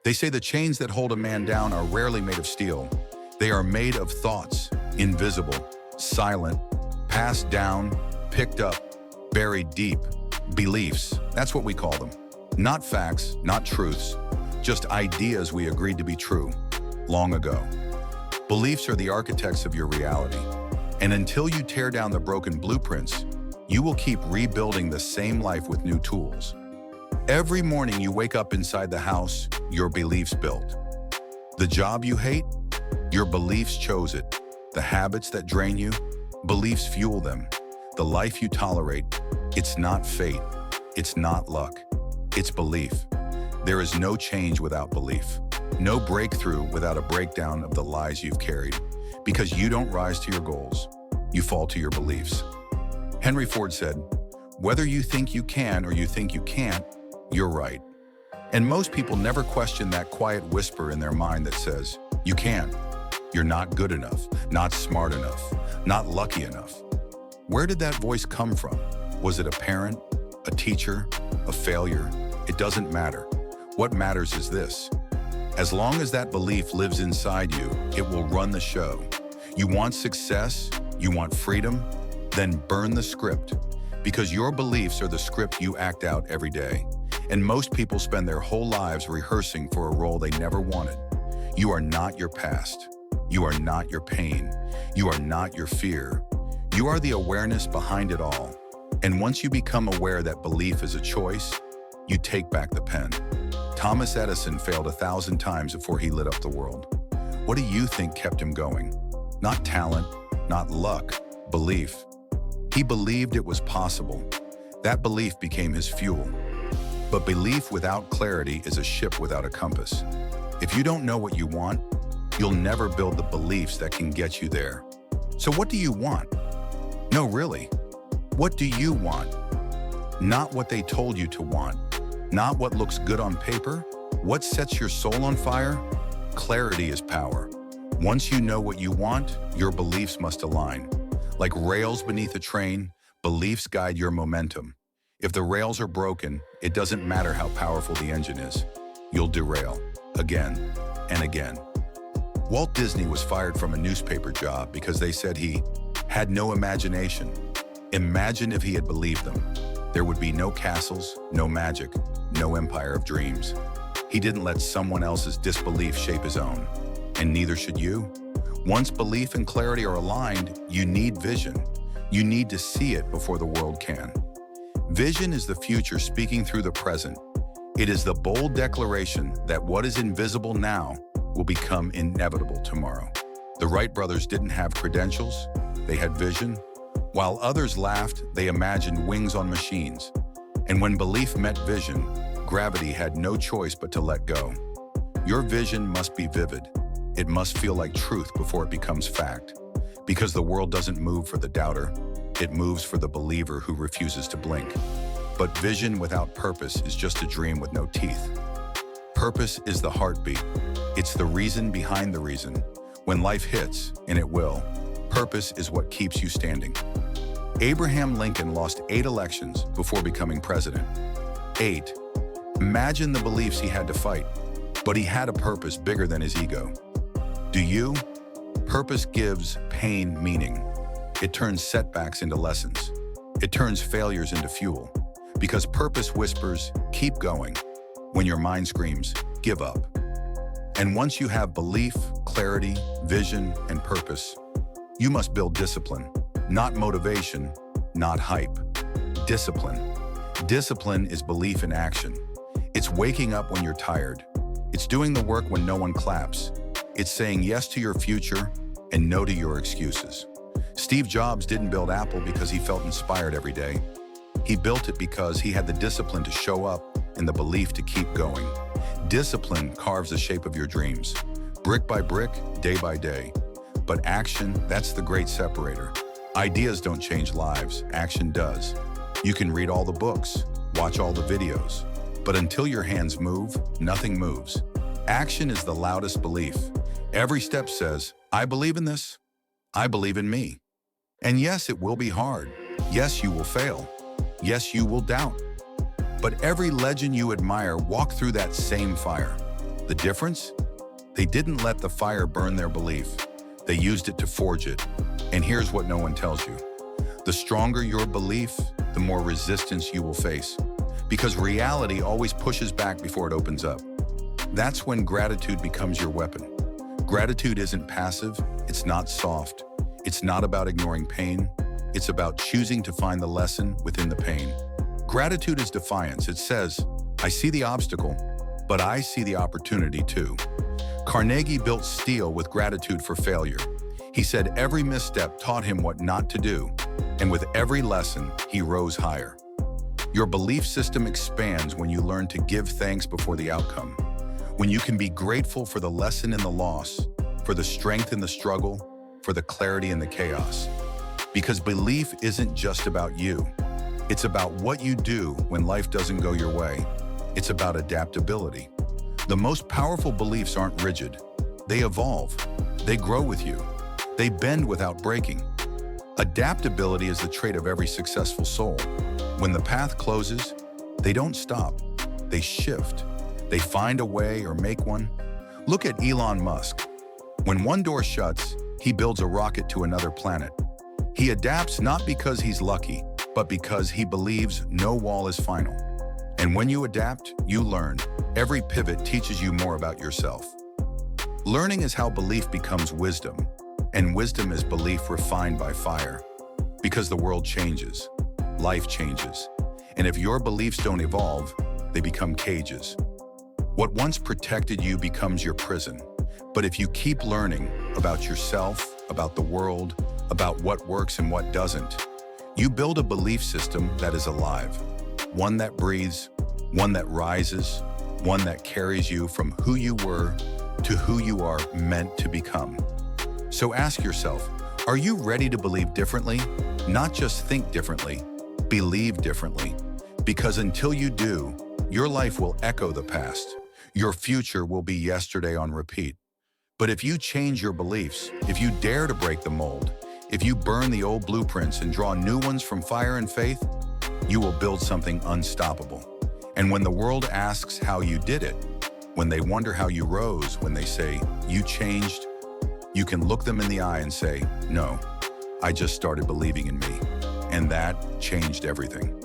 They say the chains that hold a man down are rarely made of steel. They are made of thoughts, invisible, silent, passed down, picked up, buried deep. Beliefs, that's what we call them. Not facts, not truths, just ideas we agreed to be true long ago. Beliefs are the architects of your reality. And until you tear down the broken blueprints, you will keep rebuilding the same life with new tools. Every morning you wake up inside the house your beliefs built. The job you hate, your beliefs chose it. The habits that drain you, beliefs fuel them. The life you tolerate, it's not fate, it's not luck, it's belief. There is no change without belief. No breakthrough without a breakdown of the lies you've carried. Because you don't rise to your goals, you fall to your beliefs. Henry Ford said, "Whether you think you can or you think you can't, you're right." And most people never question that quiet whisper in their mind that says, "You can't. You're not good enough, not smart enough, not lucky enough." Where did that voice come from? Was it a parent, a teacher, a failure? It doesn't matter. What matters is this. As long as that belief lives inside you, it will run the show. You want success? You want freedom? Then burn the script. Because your beliefs are the script you act out every day. And most people spend their whole lives rehearsing for a role they never wanted. You are not your past. You are not your pain. You are not your fear. You are the awareness behind it all. And once you become aware that belief is a choice, you take back the pen. Thomas Edison failed 1,000 times before he lit up the world. What do you think kept him going? Not talent, not luck, belief. He believed it was possible. That belief became his fuel. But belief without clarity is a ship without a compass. If you don't know what you want, you'll never build the beliefs that can get you there. So what do you want? No, really. What do you want? Not what they told you to want. Not what looks good on paper. What sets your soul on fire? Clarity is power. Once you know what you want, your beliefs must align. Like rails beneath a train, beliefs guide your momentum. If the rails are broken, it doesn't matter how powerful the engine is. You'll derail, again and again. Walt Disney was fired from a newspaper job because they said he had no imagination. Imagine if he had believed them. There would be no castles, no magic, no empire of dreams. He didn't let someone else's disbelief shape his own. And neither should you. Once belief and clarity are aligned, you need vision. You need to see it before the world can. Vision is the future speaking through the present. It is the bold declaration that what is invisible now will become inevitable tomorrow. The Wright brothers didn't have credentials, they had vision. While others laughed, they imagined wings on machines. And when belief met vision, gravity had no choice but to let go. Your vision must be vivid. It must feel like truth before it becomes fact. Because the world doesn't move for the doubter, it moves for the believer who refuses to blink. But vision without purpose is just a dream with no teeth. Purpose is the heartbeat. It's the reason behind the reason. When life hits, and it will, purpose is what keeps you standing. Abraham Lincoln lost 8 elections before becoming president. 8. Imagine the beliefs he had to fight, but he had a purpose bigger than his ego. Do you? Purpose gives pain meaning. It turns setbacks into lessons. It turns failures into fuel. Because purpose whispers, keep going, when your mind screams, give up. And once you have belief, clarity, vision, and purpose, you must build discipline. Not motivation, not hype. Discipline. Discipline is belief in action. It's waking up when you're tired. It's doing the work when no one claps. It's saying yes to your future and no to your excuses. Steve Jobs didn't build Apple because he felt inspired every day. He built it because he had the discipline to show up and the belief to keep going. Discipline carves the shape of your dreams, brick by brick, day by day. But action, that's the great separator. Ideas don't change lives, action does. You can read all the books, watch all the videos, but until your hands move, nothing moves. Action is the loudest belief. Every step says, I believe in this. I believe in me. And yes, it will be hard. Yes, you will fail. Yes, you will doubt. But every legend you admire walked through that same fire. The difference? They didn't let the fire burn their belief. They used it to forge it. And here's what no one tells you. The stronger your belief, the more resistance you will face. Because reality always pushes back before it opens up. That's when gratitude becomes your weapon. Gratitude isn't passive, it's not soft. It's not about ignoring pain. It's about choosing to find the lesson within the pain. Gratitude is defiance. It says, I see the obstacle, but I see the opportunity too. Carnegie built steel with gratitude for failure. He said every misstep taught him what not to do, and with every lesson, he rose higher. Your belief system expands when you learn to give thanks before the outcome, when you can be grateful for the lesson in the loss, for the strength in the struggle, for the clarity in the chaos. Because belief isn't just about you. It's about what you do when life doesn't go your way. It's about adaptability. The most powerful beliefs aren't rigid. They evolve. They grow with you. They bend without breaking. Adaptability is the trait of every successful soul. When the path closes, they don't stop. They shift. They find a way or make one. Look at Elon Musk. When one door shuts, he builds a rocket to another planet. He adapts not because he's lucky, but because he believes no wall is final. And when you adapt, you learn. Every pivot teaches you more about yourself. Learning is how belief becomes wisdom, and wisdom is belief refined by fire. Because the world changes, life changes, and if your beliefs don't evolve, they become cages. What once protected you becomes your prison. But if you keep learning about yourself, about the world, about what works and what doesn't, you build a belief system that is alive, one that breathes, one that rises, one that carries you from who you were to who you are meant to become. So ask yourself, are you ready to believe differently? Not just think differently, believe differently. Because until you do, your life will echo the past. Your future will be yesterday on repeat. But if you change your beliefs, if you dare to break the mold, if you burn the old blueprints and draw new ones from fire and faith, you will build something unstoppable. And when the world asks how you did it, when they wonder how you rose, when they say, you changed, you can look them in the eye and say, no, I just started believing in me. And that changed everything.